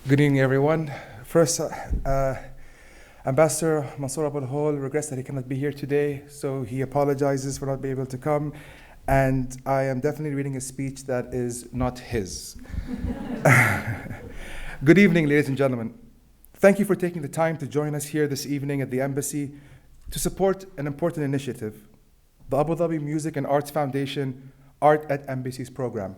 Good evening, everyone. First, Ambassador Mansour Abu Hol regrets that he cannot be here today, so he apologizes for not being able to come. And I am definitely reading a speech that is not his. Good evening, ladies and gentlemen. Thank you for taking the time to join us here this evening at the Embassy to support an important initiative, the Abu Dhabi Music and Arts Foundation Art at Embassies program.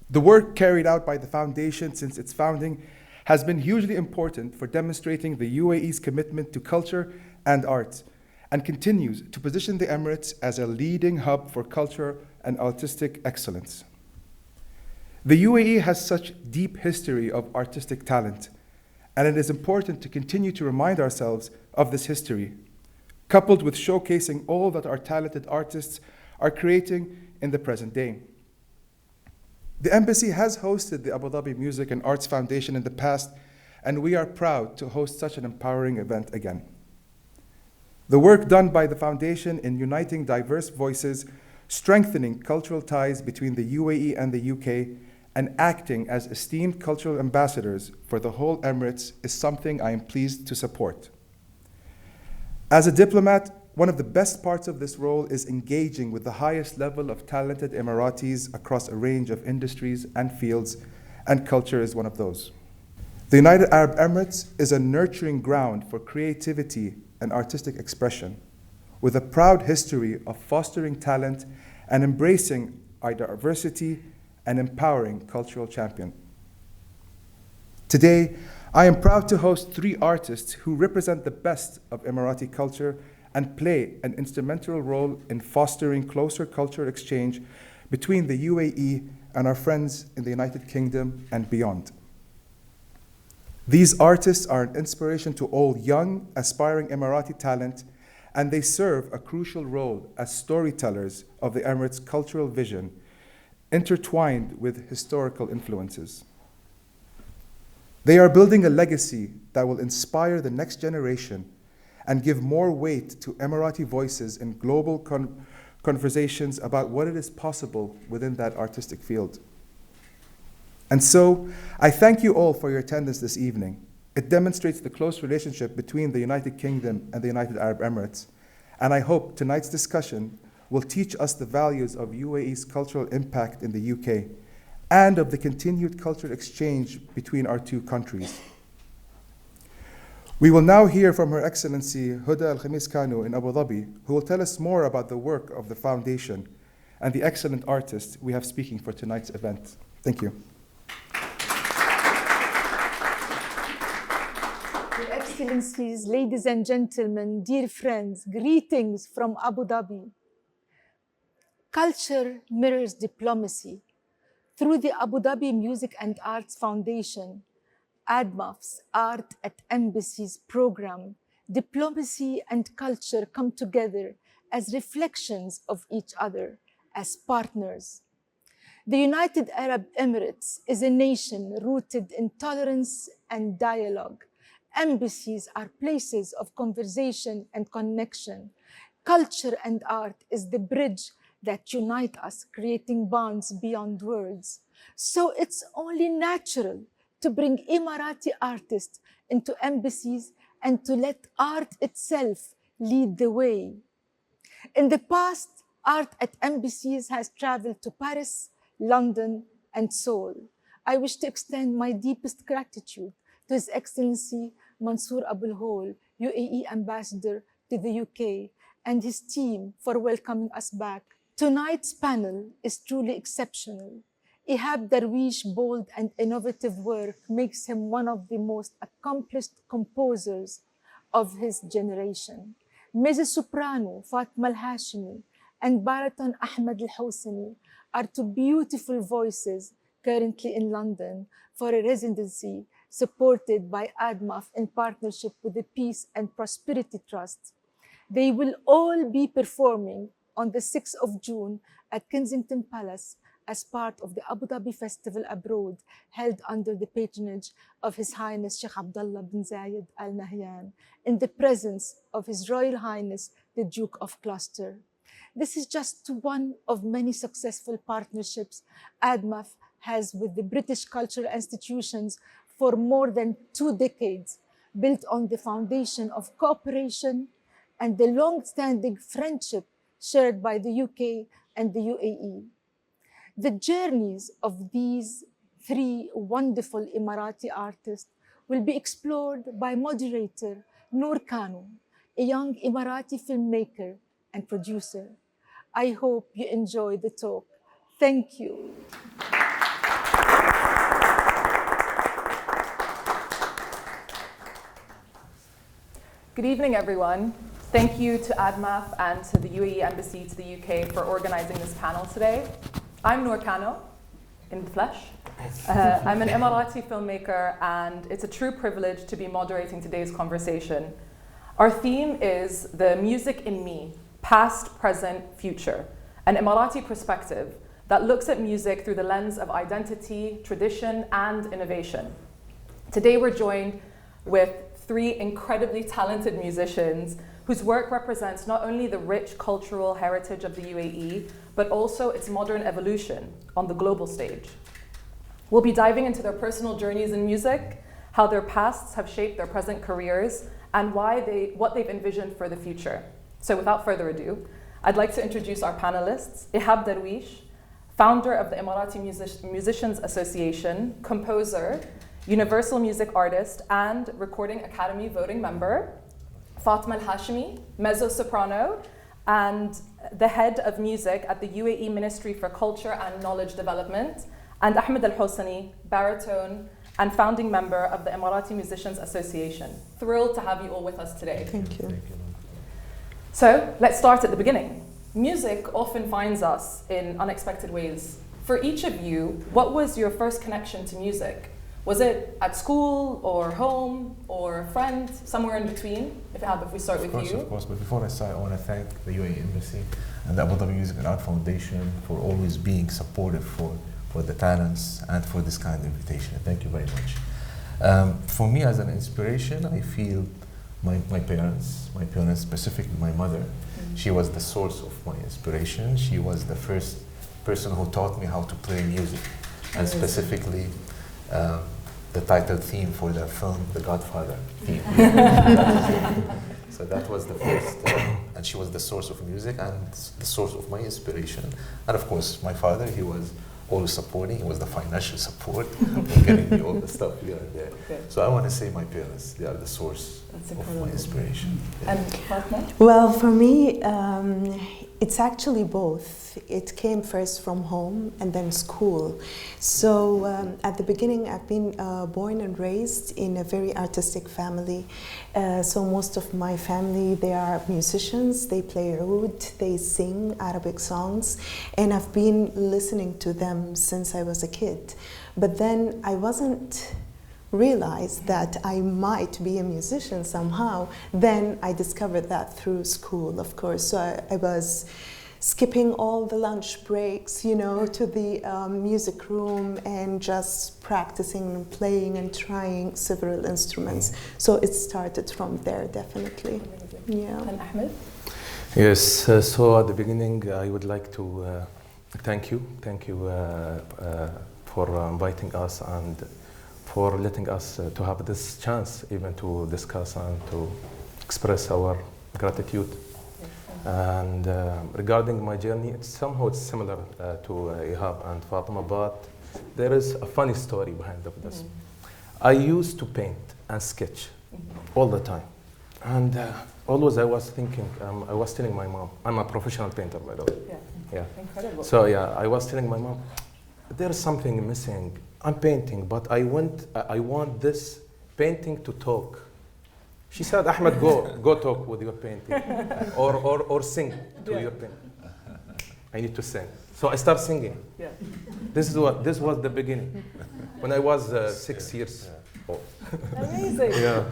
The work carried out by the foundation since its founding has been hugely important for demonstrating the UAE's commitment to culture and art, and continues to position the Emirates as a leading hub for culture and artistic excellence. The UAE has such deep history of artistic talent, and it is important to continue to remind ourselves of this history, coupled with showcasing all that our talented artists are creating in the present day. The Embassy has hosted the Abu Dhabi Music and Arts Foundation in the past, and we are proud to host such an empowering event again. The work done by the foundation in uniting diverse voices, strengthening cultural ties between the UAE and the UK, and acting as esteemed cultural ambassadors for the whole Emirates is something I am pleased to support. As a diplomat, one of the best parts of this role is engaging with the highest level of talented Emiratis across a range of industries and fields, and culture is one of those. The United Arab Emirates is a nurturing ground for creativity and artistic expression, with a proud history of fostering talent and embracing our diversity and empowering cultural champion. Today, I am proud to host 3 artists who represent the best of Emirati culture and play an instrumental role in fostering closer cultural exchange between the UAE and our friends in the United Kingdom and beyond. These artists are an inspiration to all young, aspiring Emirati talent, and they serve a crucial role as storytellers of the Emirates' cultural vision, intertwined with historical influences. They are building a legacy that will inspire the next generation and give more weight to Emirati voices in global conversations about what it is possible within that artistic field. And so, I thank you all for your attendance this evening. It demonstrates the close relationship between the United Kingdom and the United Arab Emirates, and I hope tonight's discussion will teach us the values of UAE's cultural impact in the UK and of the continued cultural exchange between our two countries. We will now hear from Her Excellency Huda Al Kanoo in Abu Dhabi, who will tell us more about the work of the foundation and the excellent artists we have speaking for tonight's event. Thank you. Your Excellencies, ladies and gentlemen, dear friends, greetings from Abu Dhabi. Culture mirrors diplomacy. Through the Abu Dhabi Music and Arts Foundation, ADMAF's Art at Embassies program, diplomacy and culture come together as reflections of each other, as partners. The United Arab Emirates is a nation rooted in tolerance and dialogue. Embassies are places of conversation and connection. Culture and art is the bridge that unite us, creating bonds beyond words. So it's only natural to bring Emirati artists into embassies and to let art itself lead the way. In the past, art at embassies has traveled to Paris, London, and Seoul. I wish to extend my deepest gratitude to His Excellency Mansour Abu Hol, UAE Ambassador to the UK, and his team for welcoming us back. Tonight's panel is truly exceptional. Ihab Darwish' bold and innovative work makes him one of the most accomplished composers of his generation. Mezzo-soprano Fatima Al Hashimi and Baritone Ahmed Al Hosani are 2 beautiful voices currently in London for a residency supported by ADMAF in partnership with the Peace and Prosperity Trust. They will all be performing on the 6th of June at Kensington Palace as part of the Abu Dhabi Festival abroad, held under the patronage of His Highness Sheikh Abdullah bin Zayed Al Nahyan, in the presence of His Royal Highness the Duke of Gloucester. This is just one of many successful partnerships ADMAF has with the British cultural institutions for more than 2 decades, built on the foundation of cooperation and the long-standing friendship shared by the UK and the UAE. The journeys of these 3 wonderful Emirati artists will be explored by moderator Noor Kanoo, a young Emirati filmmaker and producer. I hope you enjoy the talk. Thank you. Good evening, everyone. Thank you to ADMAF and to the UAE Embassy to the UK for organizing this panel today. I'm Noor Kanoo, in the flesh. I'm an Emirati filmmaker, and it's a true privilege to be moderating today's conversation. Our theme is the music in me, past, present, future, an Emirati perspective that looks at music through the lens of identity, tradition, and innovation. Today we're joined with 3 incredibly talented musicians whose work represents not only the rich cultural heritage of the UAE, but also its modern evolution on the global stage. We'll be diving into their personal journeys in music, how their pasts have shaped their present careers, and what they've envisioned for the future. So without further ado, I'd like to introduce our panelists. Ihab Darwish, founder of the Emirati Musicians Association, composer, Universal Music Artist, and Recording Academy voting member. Fatima Al Hashimi, Mezzo-soprano, and the head of music at the UAE Ministry for Culture and Knowledge Development. And Ahmed Al Hosani, baritone, and founding member of the Emirati Musicians Association. Thrilled to have you all with us today. Thank you. So let's start at the beginning. Music often finds us in unexpected ways. For each of you, what was your first connection to music? Was it at school or home or a friend, somewhere in between? If we start with you. Of course, but before I start, I want to thank the UAE Embassy and the Abu Dhabi Music and Art Foundation for always being supportive for the talents and for this kind of invitation. Thank you very much. For me, as an inspiration, I feel my parents, specifically my mother. She was the source of my inspiration. She was the first person who taught me how to play music, and specifically the title theme for the film, The Godfather theme. So that was the first, and she was the source of music and the source of my inspiration. And of course, my father, he was always supporting. It was the financial support for getting me all the stuff here and there. Good. So I want to say my parents, they are the source of my inspiration. And Fatma? Well, for me, it's actually both. It came first from home and then school. So at the beginning, I've been born and raised in a very artistic family. So most of my family, they are musicians. They play oud, they sing Arabic songs, and I've been listening to them since I was a kid. But then I wasn't realized that I might be a musician somehow. Then I discovered that through school, of course. So I was skipping all the lunch breaks, you know, to the music room and just practicing and playing and trying several instruments. So it started from there, definitely. Yeah. And Ahmed? Yes, so at the beginning, I would like to thank you for inviting us and for letting us to have this chance even to discuss and to express our gratitude. And regarding my journey, it's similar to Ihab and Fatima, but there is a funny story behind of this. I used to paint and sketch all the time. And always I was thinking, I was telling my mom, I'm a professional painter, by the way. Yeah. Incredible. So yeah, I was telling my mom, there's something missing. I'm painting, but I want this painting to talk. She said, Ahmed, go talk with your painting, or sing to your painting. I need to sing. So I start singing. Yeah. This was the beginning, when I was 6 years old. Amazing. Yeah.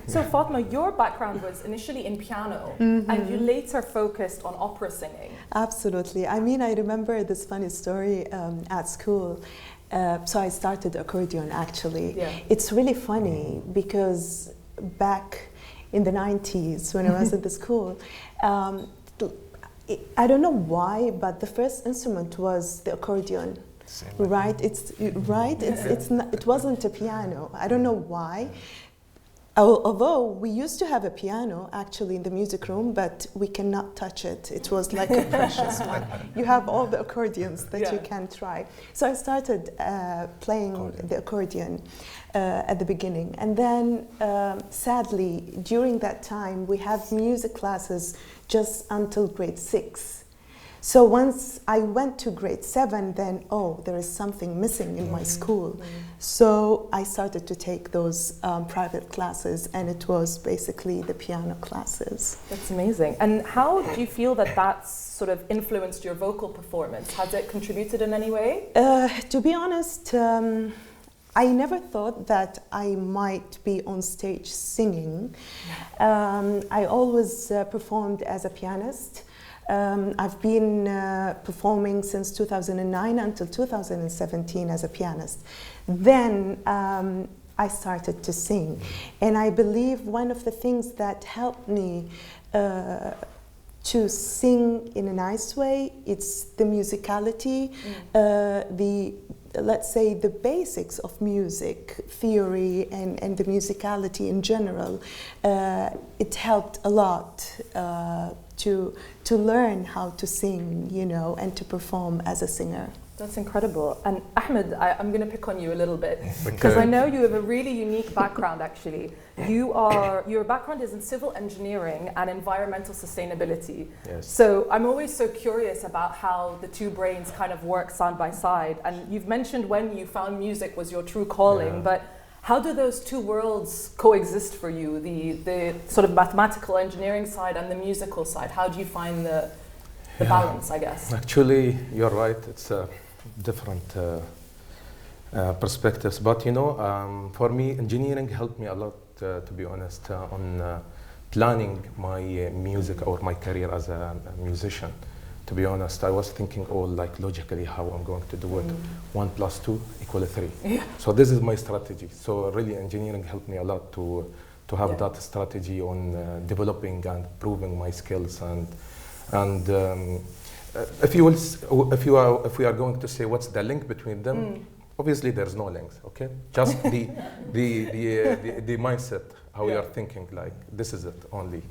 So Fatma, your background was initially in piano, and you later focused on opera singing. Absolutely. I mean, I remember this funny story at school. So I started accordion, actually. Yeah. It's really funny because back in the 90s, when I was at the school, I don't know why, but the first instrument was the accordion. right? It wasn't a piano. I don't know why. Although we used to have a piano actually in the music room, but we cannot touch it. It was like a precious one. You have all the accordions that you can try. So I started playing the accordion at the beginning. And then sadly, during that time, we had music classes just until grade 6. So once I went to grade 7, then, there is something missing in my school. So I started to take those private classes, and it was basically the piano classes. That's amazing. And how do you feel that that's sort of influenced your vocal performance? Has it contributed in any way? To be honest, I never thought that I might be on stage singing. I always performed as a pianist. I've been performing since 2009 until 2017 as a pianist. Then I started to sing. And I believe one of the things that helped me to sing in a nice way, it's the musicality, let's say the basics of music theory and the musicality in general. It helped a lot to learn how to sing, and to perform as a singer. That's incredible. And Ahmed, I'm going to pick on you a little bit because I know you have a really unique background actually. Your background is in civil engineering and environmental sustainability. Yes. So I'm always so curious about how the two brains kind of work side by side. And you've mentioned when you found music was your true calling, but how do those two worlds coexist for you? The sort of mathematical engineering side and the musical side. How do you find the balance, I guess? Actually, you're right. It's different perspectives. But for me, engineering helped me a lot, to be honest, on planning my music or my career as a musician. To be honest, I was thinking all like logically how I'm going to do it. 1 + 2 = 3. Yeah. So this is my strategy. So really, engineering helped me a lot to have that strategy on developing and proving my skills. And if we are going to say what's the link between them, obviously there's no link. Okay, just the mindset, how you are thinking. Like this is it only.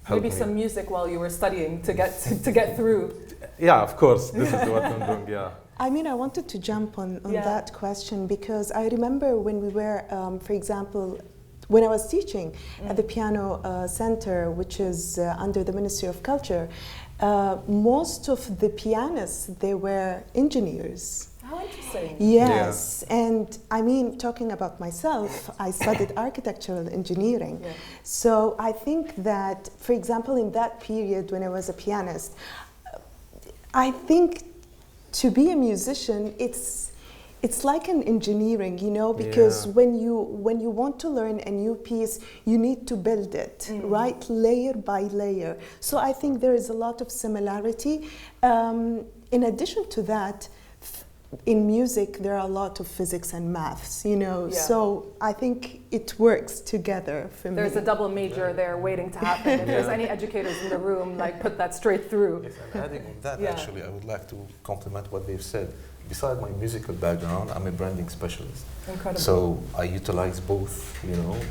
Maybe some music while you were studying to get through. Yeah, of course. This is what I'm doing. Yeah. I mean, I wanted to jump on that question because I remember when we were, for example, when I was teaching at the Piano Center, which is under the Ministry of Culture, most of the pianists, they were engineers. How interesting. Yes, and I mean, talking about myself, I studied architectural engineering. Yeah. So I think that, for example, in that period when I was a pianist, I think to be a musician, it's like an engineering, because when you want to learn a new piece, you need to build it, right, layer by layer. So I think there is a lot of similarity. In addition to that, in music, there are a lot of physics and maths, so I think it works together for me. There's a double major there waiting to happen. If there's any educators in the room, like put that straight through. Yes, and adding on that, actually, I would like to compliment what they've said. Besides my musical background, I'm a branding specialist. Incredible. So I utilize both,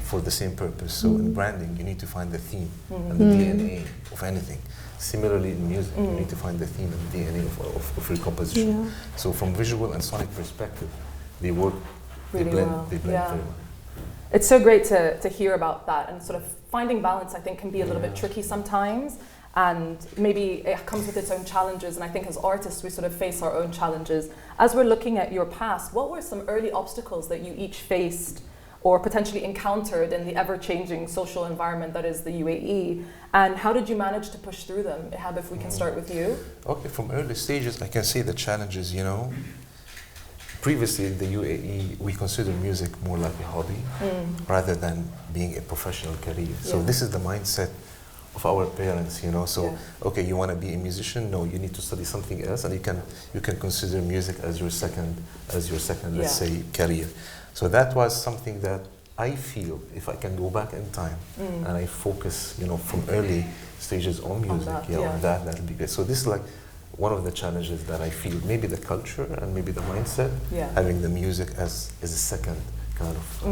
for the same purpose. So in branding, you need to find the theme and the DNA of anything. Similarly, in music, you need to find the theme and the DNA of your composition. Yeah. So from visual and sonic perspective, they work, really they blend well. very well. It's so great to hear about that, and sort of finding balance, I think, can be a little bit tricky sometimes, and maybe it comes with its own challenges, and I think as artists, we sort of face our own challenges. As we're looking at your past, what were some early obstacles that you each faced or potentially encountered in the ever-changing social environment that is the UAE, and how did you manage to push through them? Ihab, if we can start with you. Okay, from early stages, I can say the challenges, previously in the UAE, we consider music more like a hobby rather than being a professional career. So this is the mindset of our parents, So, okay, you want to be a musician? No, you need to study something else, and you can consider music as your second, let's say, career. So that was something that I feel if I can go back in time and I focus, from early stages on music, on that would be great. So this is like one of the challenges that I feel, maybe the culture and maybe the mindset, having the music as a second kind of,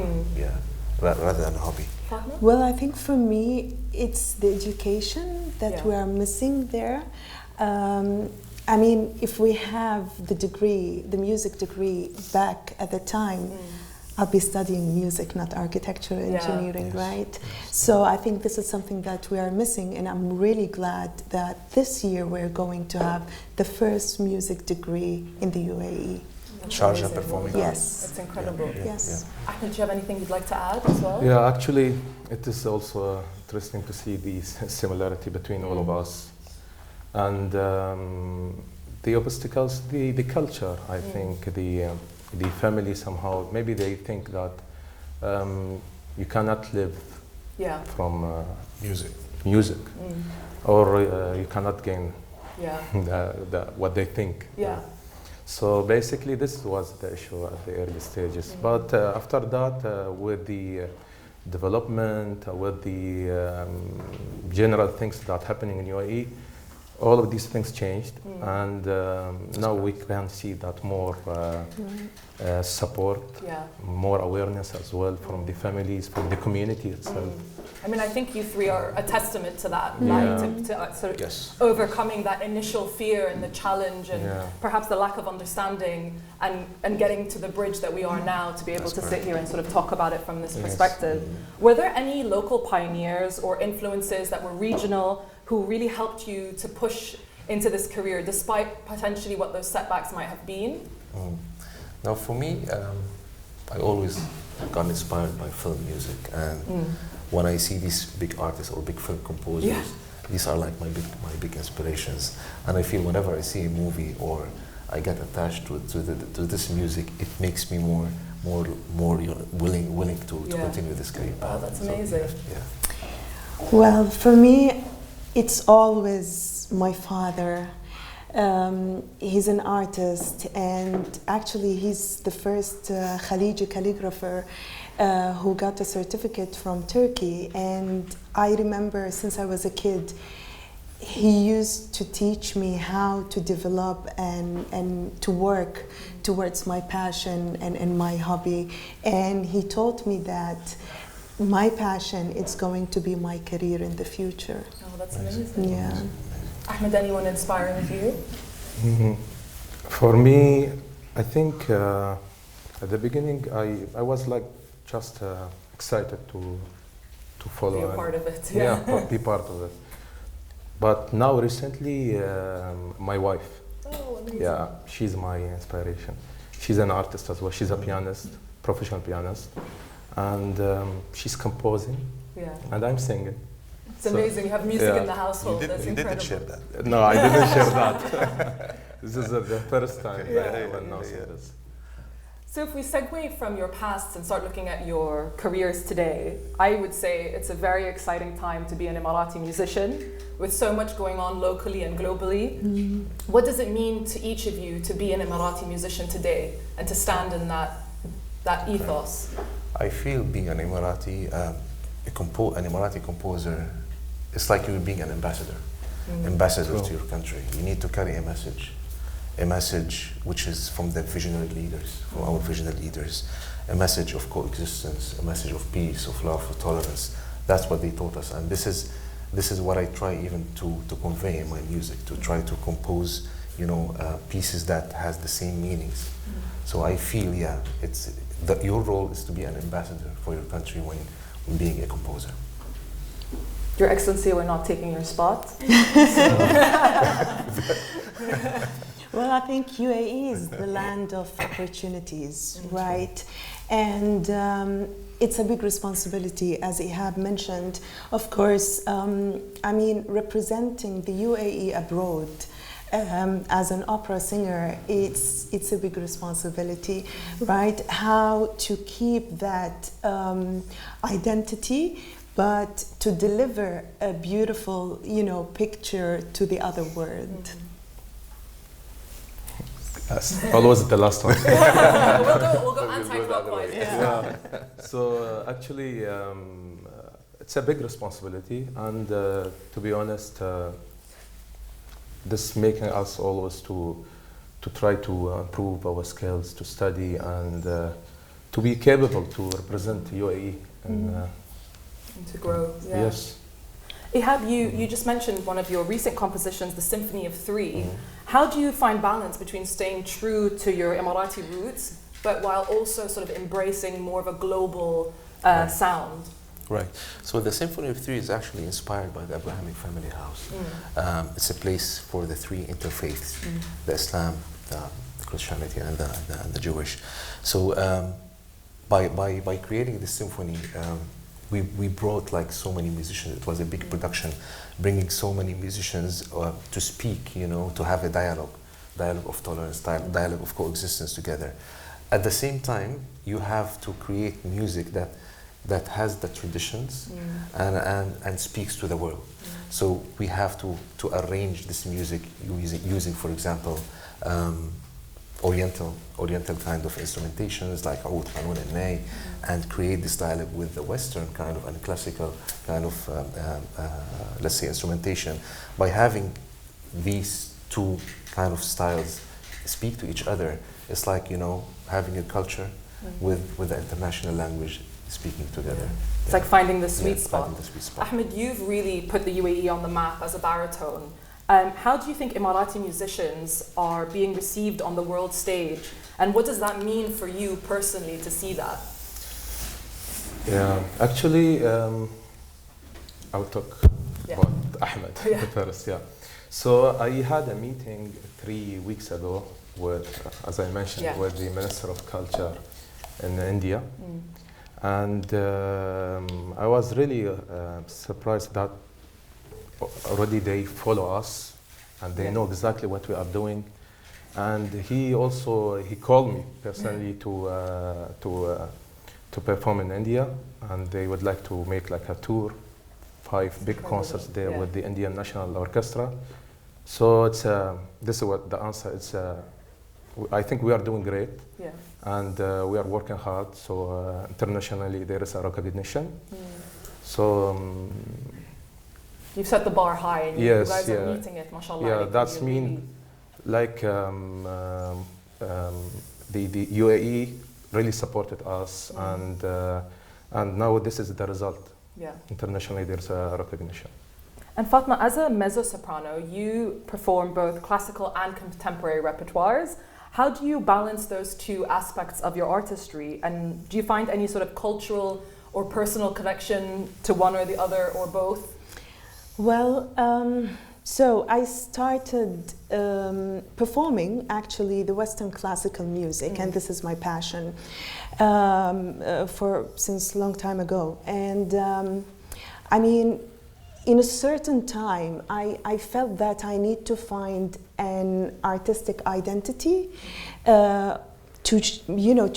rather than a hobby. Well, I think for me, it's the education that we are missing there. I mean, if we have the degree, the music degree back at the time, I'll be studying music, not architecture, engineering, right? So I think this is something that we are missing, and I'm really glad that this year we're going to have the first music degree in the UAE. Sharjah performing. Yes. It's incredible. Yes. Ahmed, do you have anything you'd like to add as well? Yeah, actually, it is also interesting to see the similarity between all of us. And the obstacles, the culture, I think, the family somehow, maybe they think that you cannot live from music, or you cannot gain what they think. So basically this was the issue at the early stages. But after that, with the development, with the general things that are happening in UAE, all of these things changed, and now we can see that more support, more awareness as well from the families, from the community itself. I mean, I think you three are a testament to that, right? To sort of overcoming that initial fear and the challenge and perhaps the lack of understanding and getting to the bridge that we are now to be able to sit here and sort of talk about it from this perspective. Were there any local pioneers or influences that were regional who really helped you to push into this career despite potentially what those setbacks might have been? Now for me, I always got inspired by film music, and when I see these big artists or big film composers, these are like my big inspirations. And I feel whenever I see a movie or I get attached to this music, it makes me more willing to continue this career path. Oh, that's amazing. Well, for me, it's always my father. He's an artist, and actually he's the first Khaliji calligrapher who got a certificate from Turkey. And I remember since I was a kid, he used to teach me how to develop and to work towards my passion and my hobby. And he taught me that my passion is going to be my career in the future. Oh, that's amazing. Yeah. Ahmed, anyone inspiring with you? For me, I think at the beginning I was like just excited to follow. Be a part of it. Be part of it. But now recently, my wife. Oh, amazing. Yeah, she's my inspiration. She's an artist as well. She's a pianist, professional pianist, and she's composing. And I'm singing. It's amazing. You have music in the household. That's you incredible. didn't share that. No, I didn't share that. This is the first time that I announced this. So if we segue from your past and start looking at your careers today, I would say it's a very exciting time to be an Emirati musician with so much going on locally and globally. What does it mean to each of you to be an Emirati musician today and to stand in that ethos? I feel being an Emirati, an Emirati composer, it's like you're being an ambassador. Ambassador to your country. You need to carry a message which is from the visionary leaders, from our visionary leaders, a message of coexistence, a message of peace, of love, of tolerance. That's what they taught us, and this is what I try even to convey in my music, to try to compose, pieces that has the same meanings. So I feel, it's that your role is to be an ambassador for your country when being a composer. Your Excellency, we're not taking your spot. Well, I think UAE is the land of opportunities, right? And it's a big responsibility, as Ihab mentioned. Of course, representing the UAE abroad as an opera singer, it's a big responsibility, right? How to keep that identity, but to deliver a beautiful, picture to the other world. Always the last one. we'll go anti-clockwise. So actually, it's a big responsibility, and to be honest, this making us always to try to improve our skills, to study, and to be capable to represent UAE. And to grow. Yeah. Yes. Ihab, you just mentioned one of your recent compositions, the Symphony of Three. How do you find balance between staying true to your Emirati roots, but while also sort of embracing more of a global sound? Right. So the Symphony of Three is actually inspired by the Abrahamic family house. It's a place for the three interfaiths, the Islam, the Christianity, and the Jewish. So by creating this symphony, we brought like so many musicians. It was a big production, bringing so many musicians to speak, you know, to have a dialogue of tolerance, dialogue of coexistence together. At the same time, you have to create music that has the traditions and speaks to the world. So we have to arrange this music using, for example, Oriental kind of instrumentations like oud, qanun, and ney, and create this dialogue with the Western kind of and classical kind of, let's say, instrumentation. By having these two kind of styles speak to each other, it's like, you know, having a culture with the international language speaking together. It's like finding the sweet spot. Finding the sweet spot. Ahmed, you've really put the UAE on the map as a baritone. How do you think Emirati musicians are being received on the world stage? And what does that mean for you personally to see that? Yeah, actually, I'll talk about Ahmed first. Yeah. So I had a meeting 3 weeks ago with, as I mentioned, with the Minister of Culture in India. And I was really surprised that already they follow us and they know exactly what we are doing. And he called me personally to perform in India, and they would like to make like a tour, 5 big concerts there with the Indian National Orchestra. So it's this is what the answer is. I think we are doing great, and we are working hard. So internationally there is a recognition. So you've set the bar high, and you guys are meeting it, mashallah. Yeah, that's mean like the UAE really supported us, and now this is the result. Yeah. Internationally, there's a recognition. And Fatima, as a mezzo-soprano, you perform both classical and contemporary repertoires. How do you balance those two aspects of your artistry? And do you find any sort of cultural or personal connection to one or the other, or both? Well, so I started performing actually the Western classical music, and this is my passion since a long time ago. And I mean, in a certain time, I felt that I need to find an artistic identity to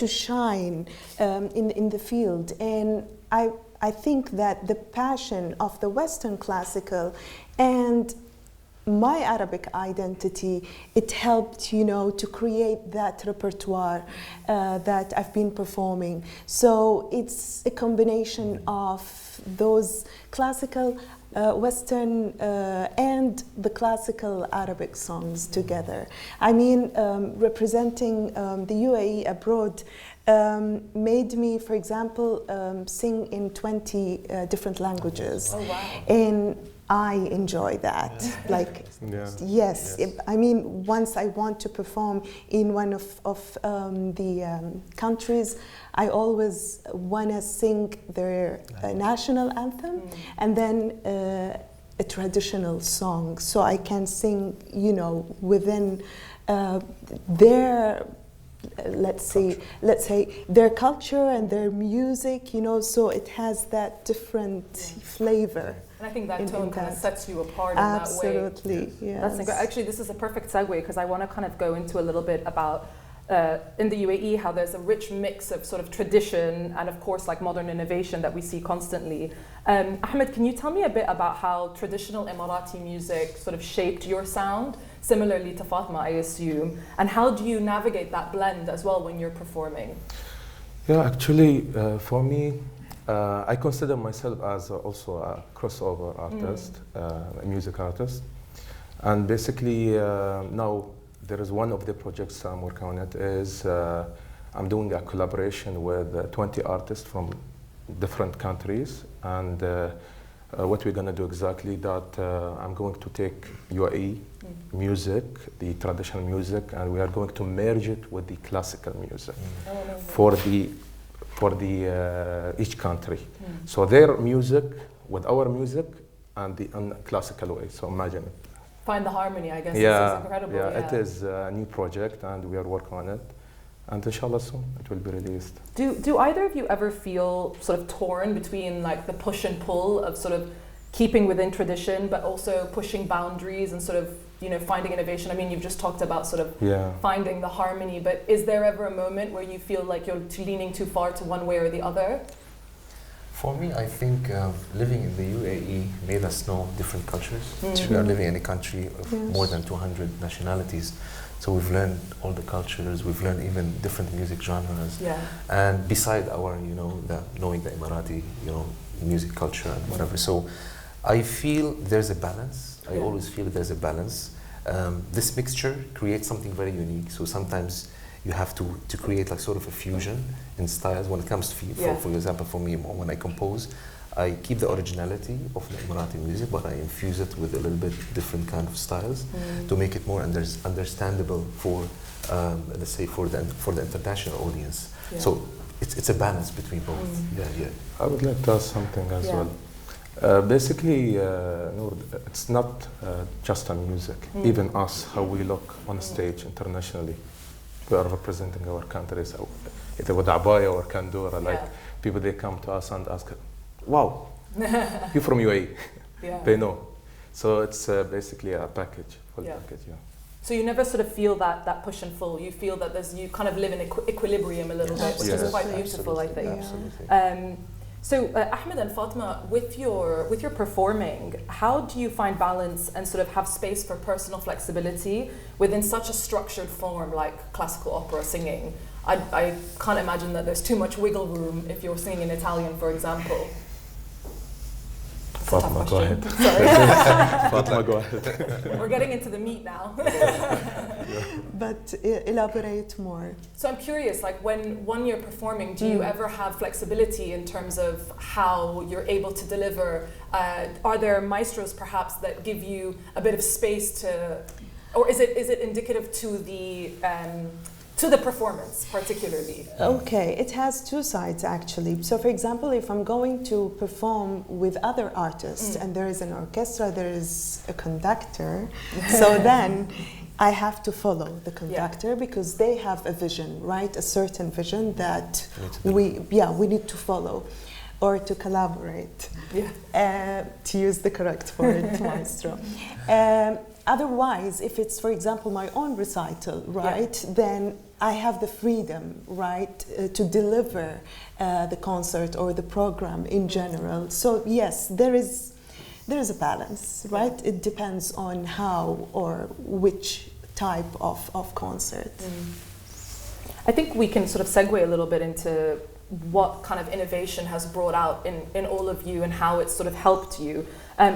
shine in the field. And I think that the passion of the Western classical and my Arabic identity, it helped, to create that repertoire that I've been performing. So it's a combination of those classical Western and the classical Arabic songs together. I mean, representing the UAE abroad made me, for example, sing in 20 different languages. Oh, wow. And I enjoy that. Like, yes. I mean, once I want to perform in one of the countries, I always want to sing their national anthem and then a traditional song, so I can sing, within their let's say their culture and their music, so it has that different flavor. And I think that tone kind of sets you apart Absolutely, in that way. Yes. That's incredible. Actually, this is a perfect segue, because I want to kind of go into a little bit about in the UAE how there's a rich mix of sort of tradition and of course like modern innovation that we see constantly. Ahmed, can you tell me a bit about how traditional Emirati music sort of shaped your sound, similarly to Fatima, I assume, and how do you navigate that blend as well when you're performing? Yeah, actually, for me, I consider myself as also a crossover artist, a music artist. And basically now there is one of the projects I'm working on it is I'm doing a collaboration with 20 artists from different countries, and what we're going to do exactly that I'm going to take UAE music, the traditional music, and we are going to merge it with the classical music for the each country. So their music with our music and the classical way. So imagine it. Find the harmony, I guess. Yeah, This is incredible. yeah, it is a new project, and we are working on it. And inshallah soon it will be released. Do either of you ever feel sort of torn between like the push and pull of sort of keeping within tradition, but also pushing boundaries and sort of, you know, finding innovation? I mean, you've just talked about sort of finding the harmony, but is there ever a moment where you feel like you're leaning too far to one way or the other? For me, I think living in the UAE made us know different cultures. We are living in a country of more than 200 nationalities. So we've learned all the cultures, we've learned even different music genres. Yeah. And beside our, you know, knowing the Emirati, you know, music culture and whatever. So I feel there's a balance. I always feel there's a balance. This mixture creates something very unique. So sometimes you have to create like sort of a fusion in styles when it comes to, for example, for me, when I compose, I keep the originality of the Emirati music, but I infuse it with a little bit different kind of styles to make it more understandable for, let's say, for the international audience. Yeah. So it's a balance between both. I would like to ask something as well. Basically, Noor, it's not just a music. Even us, how we look on stage internationally, we are representing our countries, either with abaya or kandura. Like people, they come to us and ask, "Wow, you're from UAE." They know. So it's basically a package, full package. Yeah. So you never sort of feel that push and pull. You feel that you kind of live in equilibrium a little bit, which is quite beautiful, I think. Absolutely. So Ahmed and Fatima, with your performing, how do you find balance and sort of have space for personal flexibility within such a structured form like classical opera singing? I can't imagine that there's too much wiggle room if you're singing in Italian, for example. Fatima, go ahead. Sorry. Fatima, go ahead. We're getting into the meat now. But elaborate more. So I'm curious, like when you're performing, do you ever have flexibility in terms of how you're able to deliver? Are there maestros perhaps that give you a bit of space to, or is it indicative to the performance particularly? Okay, it has two sides actually. So for example, if I'm going to perform with other artists and there is an orchestra, there is a conductor, so then I have to follow the conductor because they have a vision, right? A certain vision that we need to follow or to collaborate, to use the correct word, maestro. Otherwise, if it's, for example, my own recital, right, then I have the freedom, right, to deliver the concert or the program in general. So yes, there is a balance, right? It depends on how or which type of concert. I think we can sort of segue a little bit into what kind of innovation has brought out in all of you and how it's sort of helped you.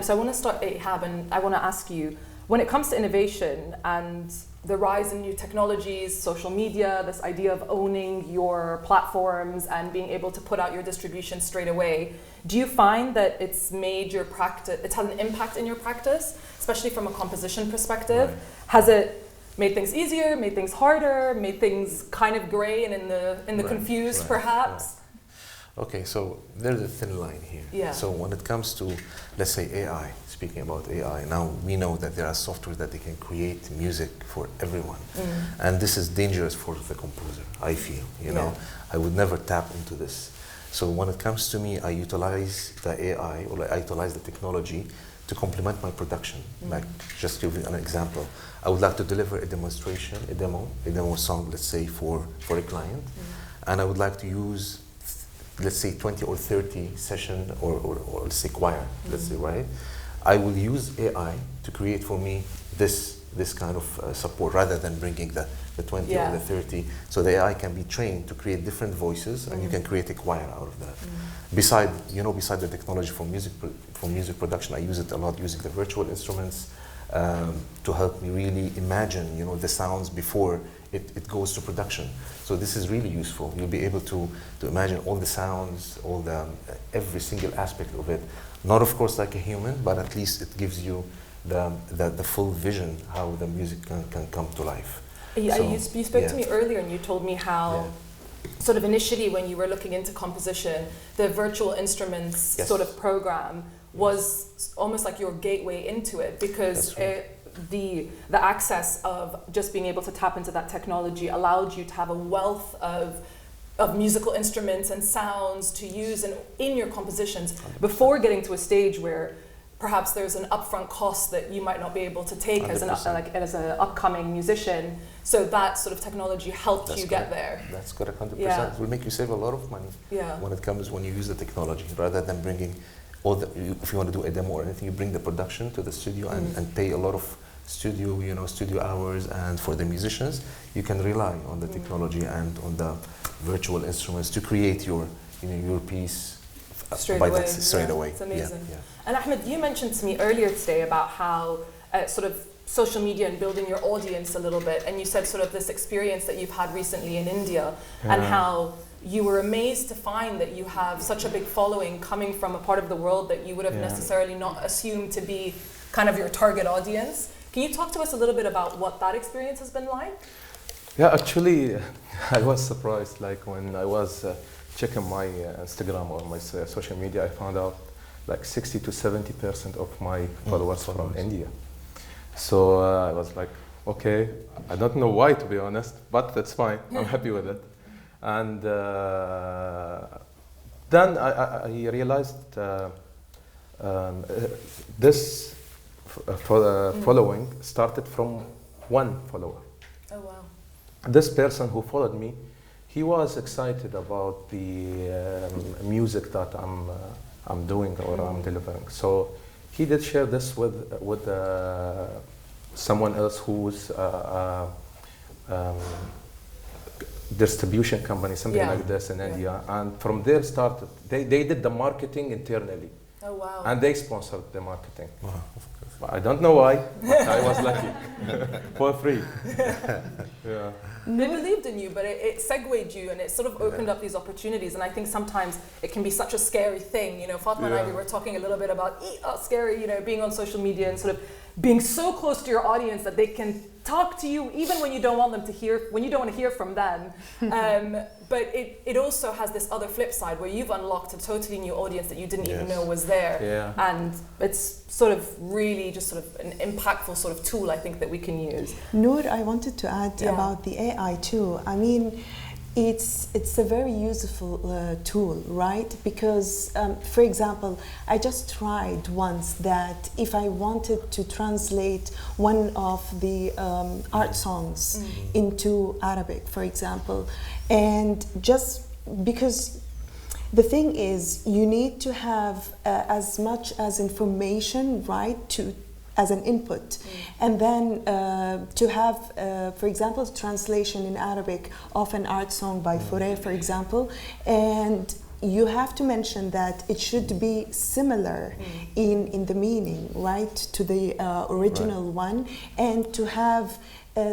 So I want to start, Ihab, and I want to ask you, when it comes to innovation and the rise in new technologies, social media, this idea of owning your platforms and being able to put out your distribution straight away, do you find that it's made your practice, it's had an impact in your practice, especially from a composition perspective? Right. Has it made things easier, made things harder, made things kind of gray and in the confused perhaps? Right. Okay, so there's a thin line here. Yeah. So when it comes to, let's say, AI, speaking about AI, now we know that there are software that they can create music for everyone. And this is dangerous for the composer, I feel, you know. I would never tap into this. So when it comes to me, I utilize the AI, or I utilize the technology to complement my production. Like, just to give you an example, I would like to deliver a demonstration, a demo song, let's say, for a client. And I would like to use, let's say, 20 or 30 session or let's say choir, let's say, right? I will use AI to create for me this kind of support rather than bringing the 20 or the 30. So the AI can be trained to create different voices and you can create a choir out of that. Beside the technology for music production, I use it a lot using the virtual instruments, to help me really imagine, the sounds before it goes to production. So this is really useful. You'll be able to imagine all the sounds, every single aspect of it. Not, of course, like a human, but at least it gives you the full vision how the music can come to life. Yeah, you spoke to me earlier and you told me how sort of initially when you were looking into composition, the virtual instruments sort of program was almost like your gateway into it, because the access of just being able to tap into that technology allowed you to have a wealth of musical instruments and sounds to use in your compositions before getting to a stage where perhaps there's an upfront cost that you might not be able to take as an upcoming musician. So that sort of technology helped you get there. That's correct, 100%. It will make you save a lot of money when you use the technology, rather than bringing if you want to do a demo or anything, you bring the production to the studio and pay a lot of studio hours, and for the musicians, you can rely on the technology and on the virtual instruments to create your piece straight away. It's amazing. And Ahmed, you mentioned to me earlier today about how sort of social media and building your audience a little bit, and you said sort of this experience that you've had recently in India, and how you were amazed to find that you have such a big following coming from a part of the world that you would have necessarily not assumed to be kind of your target audience. Can you talk to us a little bit about what that experience has been like? Yeah, actually, I was surprised. Like when I was checking my Instagram or my social media, I found out like 60 to 70% of my followers are from India. So I was like, okay, I don't know why, to be honest, but that's fine. I'm happy with it. And then I realized this following started from one follower. Oh, wow. This person who followed me, he was excited about the music that I'm doing or I'm delivering. So he did share this with someone else who's distribution company, something like this in India, and from there started. They did the marketing internally. Oh, wow. And they sponsored the marketing. Wow. I don't know why, but I was lucky. For free. Yeah. They believed in you, but it segued you, and it sort of opened up these opportunities. And I think sometimes it can be such a scary thing. Fatima and I, we were talking a little bit about scary, being on social media and sort of being so close to your audience that they can talk to you even when you don't want them to hear, when you don't want to hear from them. But it also has this other flip side where you've unlocked a totally new audience that you didn't even know was there. Yeah. And it's sort of really just sort of an impactful sort of tool, I think, that we can use. Noor, I wanted to add about the AI too. I mean, it's a very useful tool, right? Because, for example, I just tried once that if I wanted to translate one of the art songs into Arabic, for example, and just because the thing is, you need to have as much as information, right, as an input, and then to have, for example, translation in Arabic of an art song by Fauré, for example, and you have to mention that it should be similar in the meaning, right, to the original one, and to have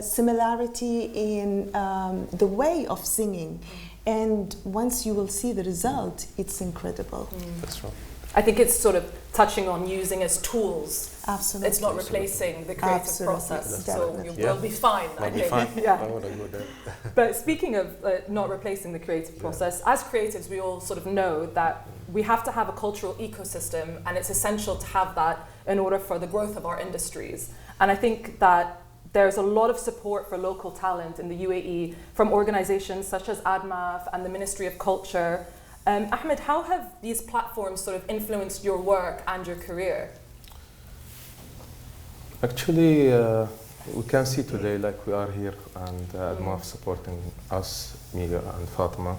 similarity in the way of singing. And once you will see the result, it's incredible. That's right. I think it's sort of touching on using as tools. Absolutely. It's not replacing the creative process. So we'll be fine, I think. I want to go there. But speaking of not replacing the creative process, as creatives, we all sort of know that we have to have a cultural ecosystem, and it's essential to have that in order for the growth of our industries. And I think that there's a lot of support for local talent in the UAE from organizations such as ADMAF and the Ministry of Culture. Ahmed, how have these platforms sort of influenced your work and your career? Actually, we can see today, like we are here, and ADMAF supporting us, me and Fatima.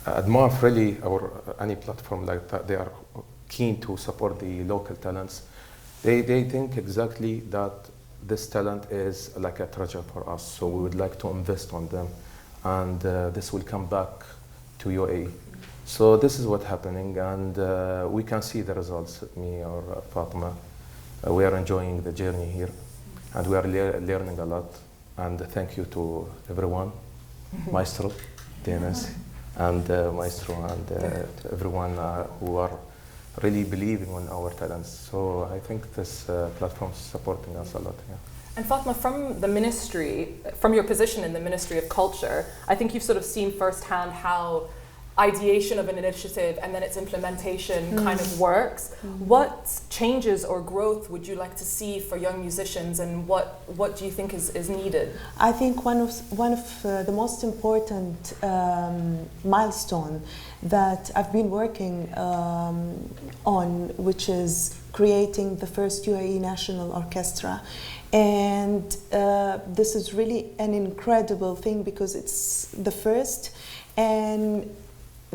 ADMAF really, or any platform like that, they are keen to support the local talents. They think exactly that this talent is like a treasure for us, so we would like to invest on them, and this will come back to UAE. So this is what's happening, and we can see the results, me or Fatima. We are enjoying the journey here, and we are learning a lot. And thank you to everyone, Maestro, DNS, and Maestro, and to everyone who are really believing in our talents. So I think this platform is supporting us a lot. Yeah. And Fatima, from the ministry, from your position in the Ministry of Culture, I think you've sort of seen firsthand how ideation of an initiative and then its implementation kind of works. What changes or growth would you like to see for young musicians, and what do you think is needed? I think one of the most important milestone that I've been working on, which is creating the first UAE National Orchestra. And this is really an incredible thing because it's the first, and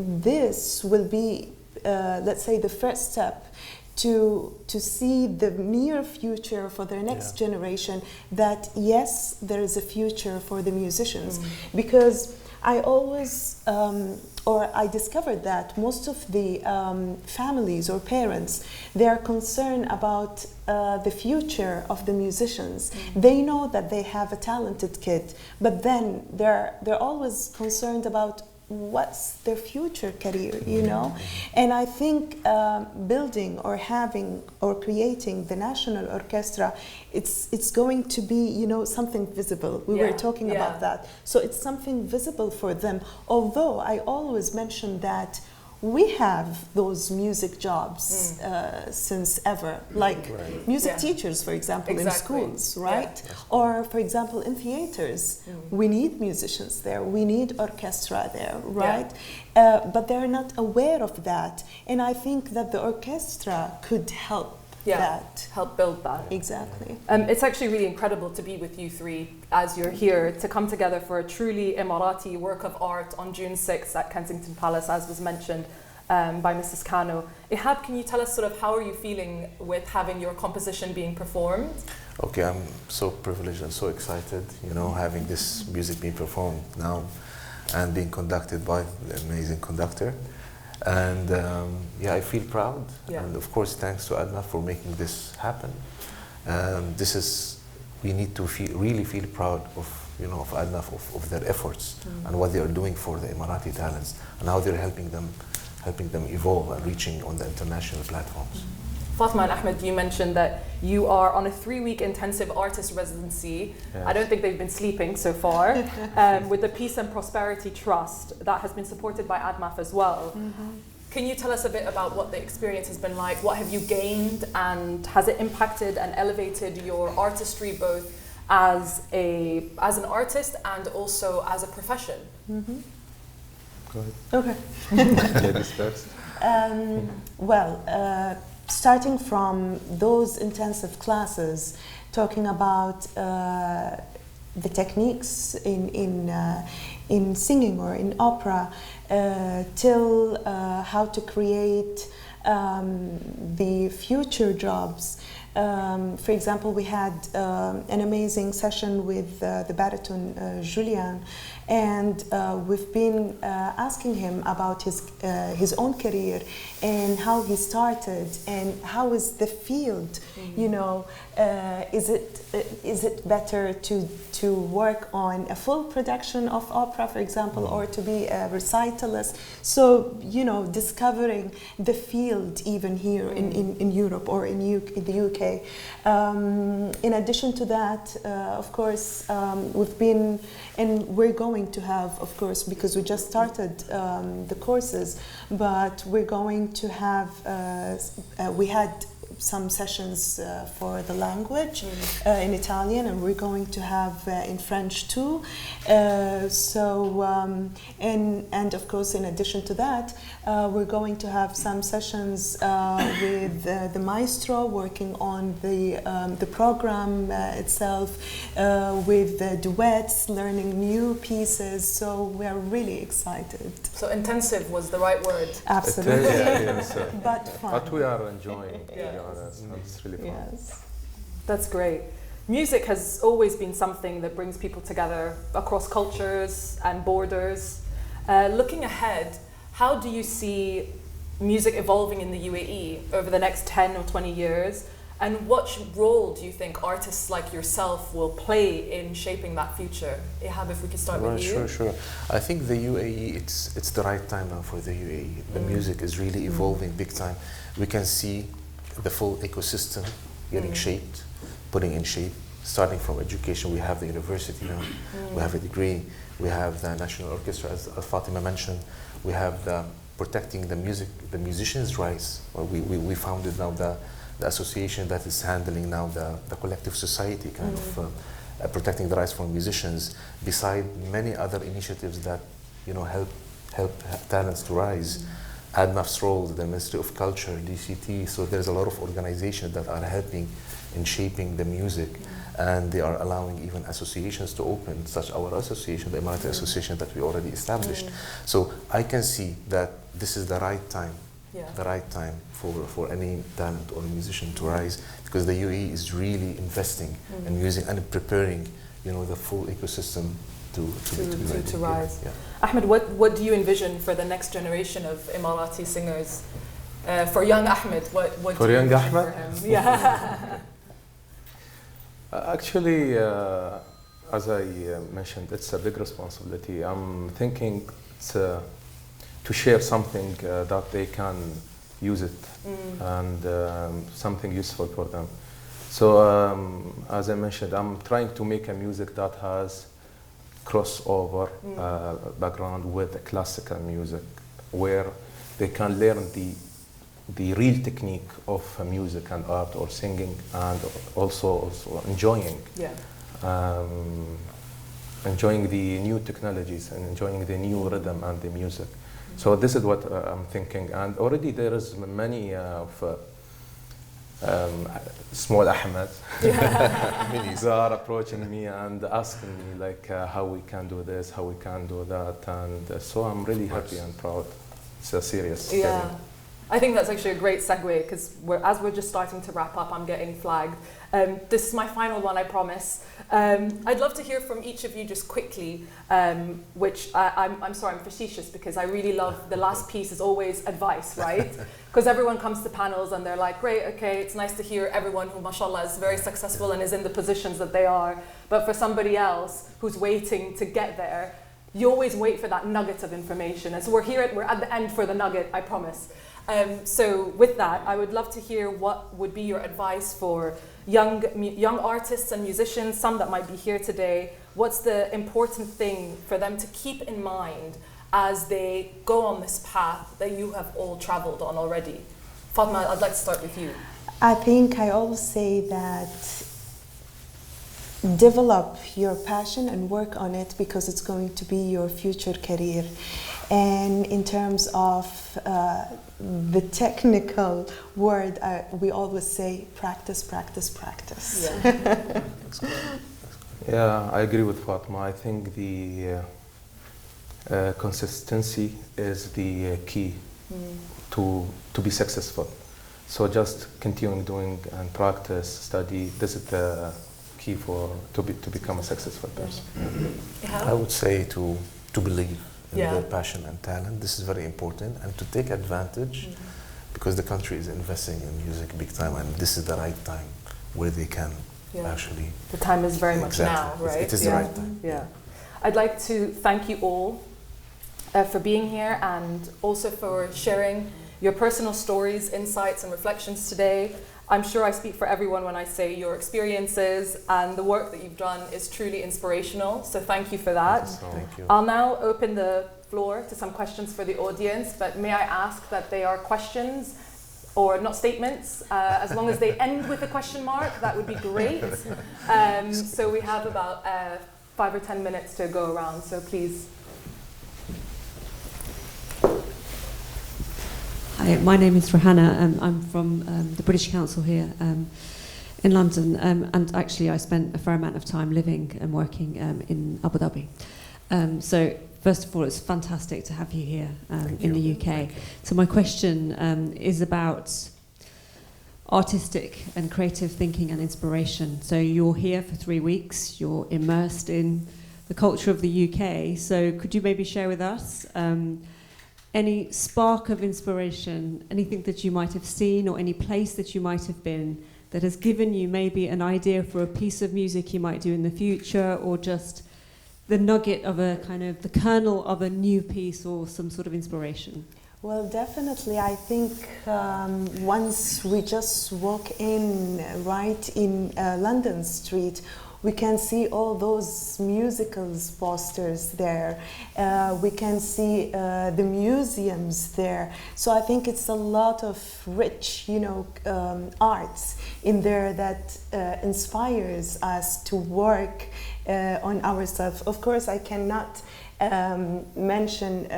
this will be, let's say, the first step to see the near future for the next generation, that yes, there is a future for the musicians. Because I always, or I discovered that most of the families or parents, they are concerned about the future of the musicians. They know that they have a talented kid, but then they're always concerned about what's their future career, you know? And I think building or having or creating the National Orchestra, it's going to be, you know, something visible. We were talking about that. So it's something visible for them. Although I always mention that we have those music jobs since ever, like music teachers, for example, in schools, right? Or, for example, in theaters, we need musicians there, we need orchestra there, right? But they're not aware of that, and I think that the orchestra could help that. Help build that. Exactly. It's actually really incredible to be with you three as you're here, to come together for a truly Emirati work of art on June 6th at Kensington Palace, as was mentioned by Mrs. Kanoo. Ihab, can you tell us sort of how are you feeling with having your composition being performed? Okay, I'm so privileged and so excited, you know, having this music being performed now and being conducted by the amazing conductor. And yeah, I feel proud. And of course, thanks to ADMAF for making this happen. We need to really feel proud of, you know, of ADMAF, of their efforts and what they are doing for the Emirati talents and how they're helping them evolve and reaching on the international platforms. Fatima and Ahmed, you mentioned that you are on a 3-week intensive artist residency. I don't think they've been sleeping so far, with the Peace and Prosperity Trust that has been supported by ADMAF as well. Can you tell us a bit about what the experience has been like? What have you gained, and has it impacted and elevated your artistry both as an artist and also as a profession? Go ahead. Okay. Ladies first. Well, starting from those intensive classes, talking about the techniques in singing or in opera, till how to create the future jobs. For example, we had an amazing session with the baritone Julian, and we've been asking him about his own career and how he started and how is the field. You know, is it better to work on a full production of opera, for example, or to be a recitalist? So, you know, discovering the field even here in Europe or in the UK. In addition to that, of course, we've been, and we're going to have, of course, because we just started the courses, but we're going to have, we had some sessions for the language in Italian, and we're going to have in French too. And of course, in addition to that, we're going to have some sessions with the maestro working on the program itself, with the duets, learning new pieces. So we're really excited. So intensive was the right word. Absolutely. Yes. But fun. But we are enjoying, to be honest. It's really fun. Yes. That's great. Music has always been something that brings people together across cultures and borders. Looking ahead, how do you see music evolving in the UAE over the next 10 or 20 years? And what role do you think artists like yourself will play in shaping that future? Ihab, if we could start with you. Sure. I think the UAE, it's the right time now for the UAE. The music is really evolving big time. We can see the full ecosystem getting shaped, putting in shape, starting from education. We have the university now, we have a degree, we have the National Orchestra, as Fatima mentioned, we have the protecting the musicians' rights. We founded now the association that is handling now the collective society kind of protecting the rights for musicians, beside many other initiatives that help talents to rise. ADMAF's role, the Ministry of Culture, DCT, so there's a lot of organizations that are helping in shaping the music, and they are allowing even associations to open, such our association, the Emirati Association that we already established. So I can see that this is the right time, the right time for any talent or musician to rise, because the UAE is really investing in music and preparing, the full ecosystem to rise. Yeah. Ahmed, what do you envision for the next generation of Emirati singers? For young Ahmed, what for do you young envision Ahmed? for him? Yeah. Actually, as I mentioned, it's a big responsibility. I'm thinking to share something that they can use it and something useful for them. So as I mentioned, I'm trying to make a music that has crossover background with the classical music, where they can learn the real technique of music and art or singing, and also enjoying enjoying the new technologies and enjoying the new rhythm and the music. So this is what I'm thinking, and already there is many of small Ahmed they are approaching me and asking me like how we can do this, how we can do that, and so I'm really happy and proud. It's a serious journey. I think that's actually a great segue, because as we're just starting to wrap up, I'm getting flagged. This is my final one, I promise. I'd love to hear from each of you just quickly, which I'm sorry, I'm facetious, because I really love the last piece is always advice, right? Because everyone comes to panels and they're like, great, okay, it's nice to hear everyone who, mashallah, is very successful and is in the positions that they are. But for somebody else who's waiting to get there, you always wait for that nugget of information. And so we're at the end for the nugget, I promise. So with that, I would love to hear what would be your advice for young artists and musicians, some that might be here today. What's the important thing for them to keep in mind as they go on this path that you have all traveled on already? Fatima, I'd like to start with you. I think I always say that develop your passion and work on it, because it's going to be your future career. And in terms of the technical word, we always say practice, practice, practice. Yeah. Yeah, I agree with Fatima. I think the consistency is the key to be successful. So just continuing doing and practice, study. This is the key to become a successful person. I would say to believe in their passion and talent. This is very important, and to take advantage, because the country is investing in music big time, and this is the right time where they can actually. The time is very much now, right? It is the right time. Yeah. I'd like to thank you all for being here, and also for sharing your personal stories, insights, and reflections today. I'm sure I speak for everyone when I say your experiences and the work that you've done is truly inspirational. So thank you for that. Thank you. I'll now open the floor to some questions for the audience, but may I ask that they are questions or not statements? As long as they end with a question mark, that would be great. So we have about 5 or 10 minutes to go around, so please. Hi, my name is Rahana. I'm from the British Council here in London, and actually I spent a fair amount of time living and working in Abu Dhabi. So first of all, it's fantastic to have you here in the UK. So my question is about artistic and creative thinking and inspiration. So you're here for 3 weeks, you're immersed in the culture of the UK. So could you maybe share with us any spark of inspiration, anything that you might have seen or any place that you might have been that has given you maybe an idea for a piece of music you might do in the future, or just the nugget of a kind of the kernel of a new piece or some sort of inspiration? Well, definitely. I think once we just walk in, right in London Street, we can see all those musicals posters there. We can see the museums there. So I think it's a lot of rich, arts in there that inspires us to work on ourselves. Of course, I cannot mention,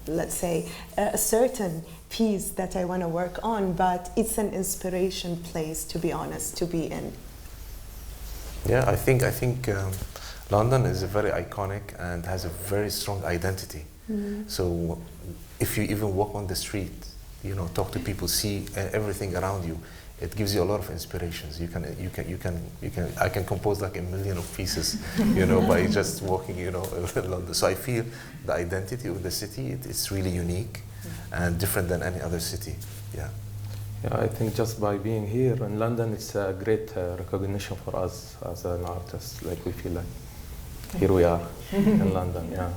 let's say, a certain piece that I want to work on, but it's an inspiration place, to be honest, to be in. Yeah, I think London is a very iconic and has a very strong identity. So if you even walk on the street, talk to people, see everything around you, it gives you a lot of inspirations. I can compose like 1 million of pieces, by just walking, in London. So I feel the identity of the city, it's really unique and different than any other city. Yeah. Yeah, I think just by being here in London, it's a great recognition for us as an artist. Like we feel like here we are in London. Yeah.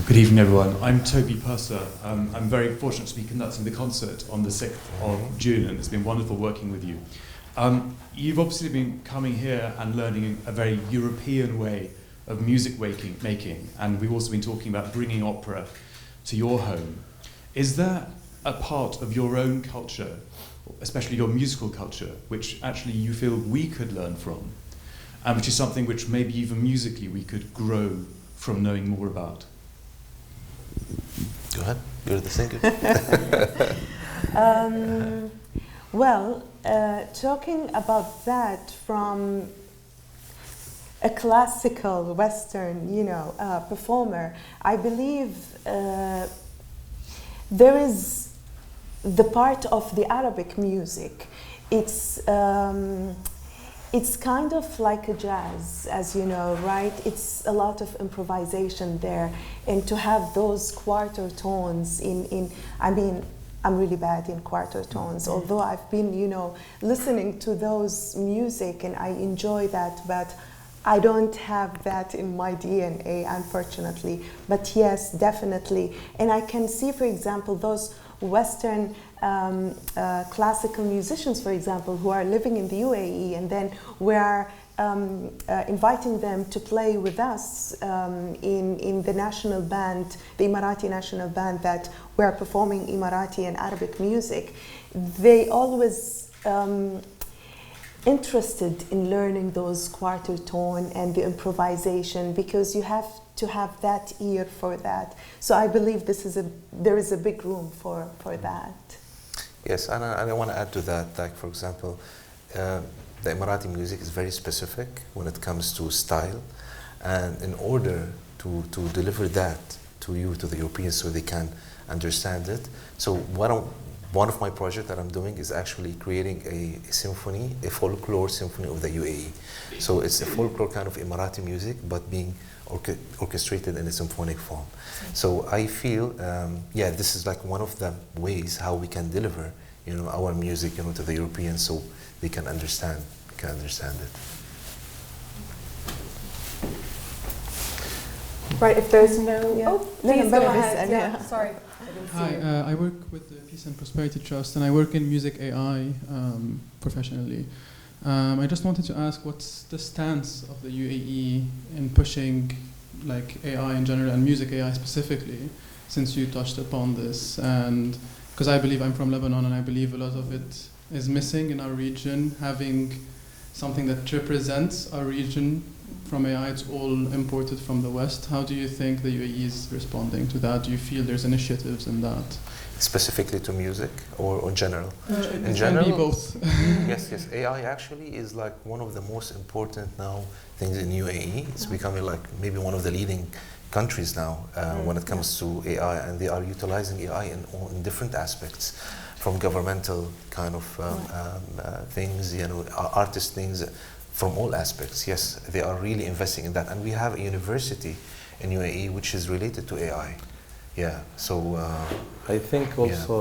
Good evening, everyone. I'm Toby Purser. I'm very fortunate to be conducting the concert on the 6th of June, and it's been wonderful working with you. You've obviously been coming here and learning a very European way of music making, and we've also been talking about bringing opera to your home. Is there a part of your own culture, especially your musical culture, which actually you feel we could learn from, and which is something which maybe even musically we could grow from knowing more about? Go ahead, you're the singer. Talking about that from a classical Western, performer, I believe there is the part of the Arabic music. It's kind of like a jazz, as you know, right? It's a lot of improvisation there, and to have those quarter tones I'm really bad in quarter tones, although I've been, listening to those music and I enjoy that, but I don't have that in my DNA, unfortunately. But yes, definitely. And I can see, for example, those Western classical musicians, for example, who are living in the UAE, and then we are inviting them to play with us in the national band, the Emirati national band, that we are performing Emirati and Arabic music. They always interested in learning those quarter tone and the improvisation, because you have to have that ear for that. So I believe there is a big room for that. Yes, and I want to add to that, like for example, the Emirati music is very specific when it comes to style, and in order to deliver that to the Europeans so they can understand it. So one of my projects that I'm doing is actually creating a symphony, a folklore symphony of the UAE. So it's a folklore kind of Emirati music, but being orchestrated in a symphonic form. So I feel, this is like one of the ways how we can deliver, our music, to the Europeans, so they can understand it. Right. If there's no, please go ahead. Yeah. Sorry. Hi, I work with the Peace and Prosperity Trust, and I work in music AI professionally. I just wanted to ask, what's the stance of the UAE in pushing like AI in general and music AI specifically, since you touched upon this? And because I believe I'm from Lebanon, and I believe a lot of it is missing in our region, having something that represents our region from AI. It's all imported from the West. How do you think the UAE is responding to that? Do you feel there's initiatives in that? Specifically to music or in general? In general? Can be both. Yes. AI actually is like one of the most important now things in UAE. It's becoming like maybe one of the leading countries now when it comes to AI, and they are utilizing AI in different aspects, from governmental kind of things, artist things, from all aspects. Yes, they are really investing in that. And we have a university in UAE which is related to AI. Yeah, so... I think also,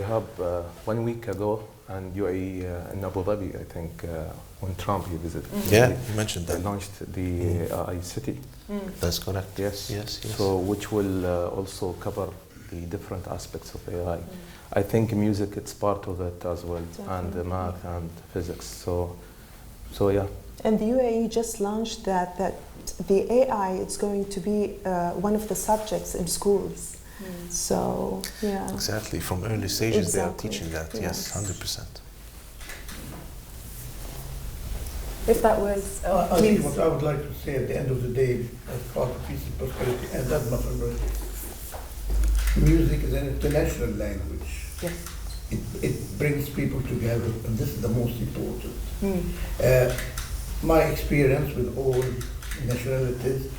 Ihab, 1 week ago, and UAE in Abu Dhabi, I think, when Trump he visited. Yeah, you mentioned that. They launched the AI city. That's correct. Yes. Yes. So which will also cover the different aspects of AI. I think music, it's part of it as well, and the math and physics. So yeah. And the UAE just launched that the AI is going to be one of the subjects in schools. So, yeah. Exactly. From early stages, they are teaching that. Yes, 100%. If that was... I think what I would like to say at the end of the day, as part of peace and prosperity, and that's not music is an international language. Yes. It brings people together, and this is the most important. My experience with all nationalities,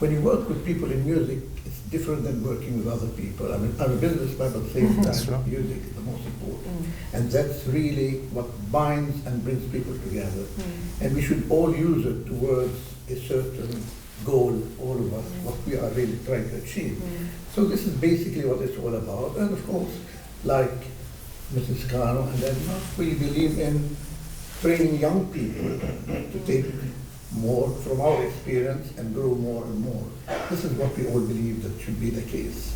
when you work with people in music, it's different than working with other people. I mean, I'm a businessman, but at the same time, music is the most important. And that's really what binds and brings people together. And we should all use it towards a certain goal, all of us, what we are really trying to achieve. So this is basically what it's all about. And of course, like Mrs. Kanoo and ADMAF, we believe in training young people to take more from our experience and grow more and more. This is what we all believe that should be the case.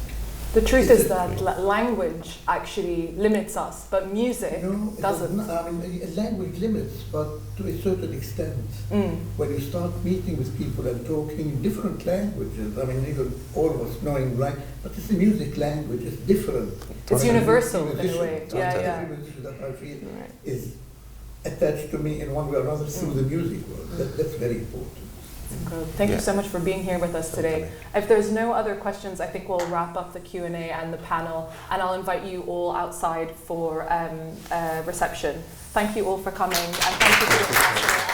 The truth is that language actually limits us, but music doesn't. I mean, language limits, but to a certain extent. When you start meeting with people and talking different languages, I mean, even all of us knowing, right? But it's a music language, it's different. It's universal in a way. Every musician that I feel is attached to me in one way or another through the music world. That's very important. Thank you so much for being here with us today. If there's no other questions, I think we'll wrap up the Q&A and the panel, and I'll invite you all outside for reception. Thank you all for coming, and thank you for your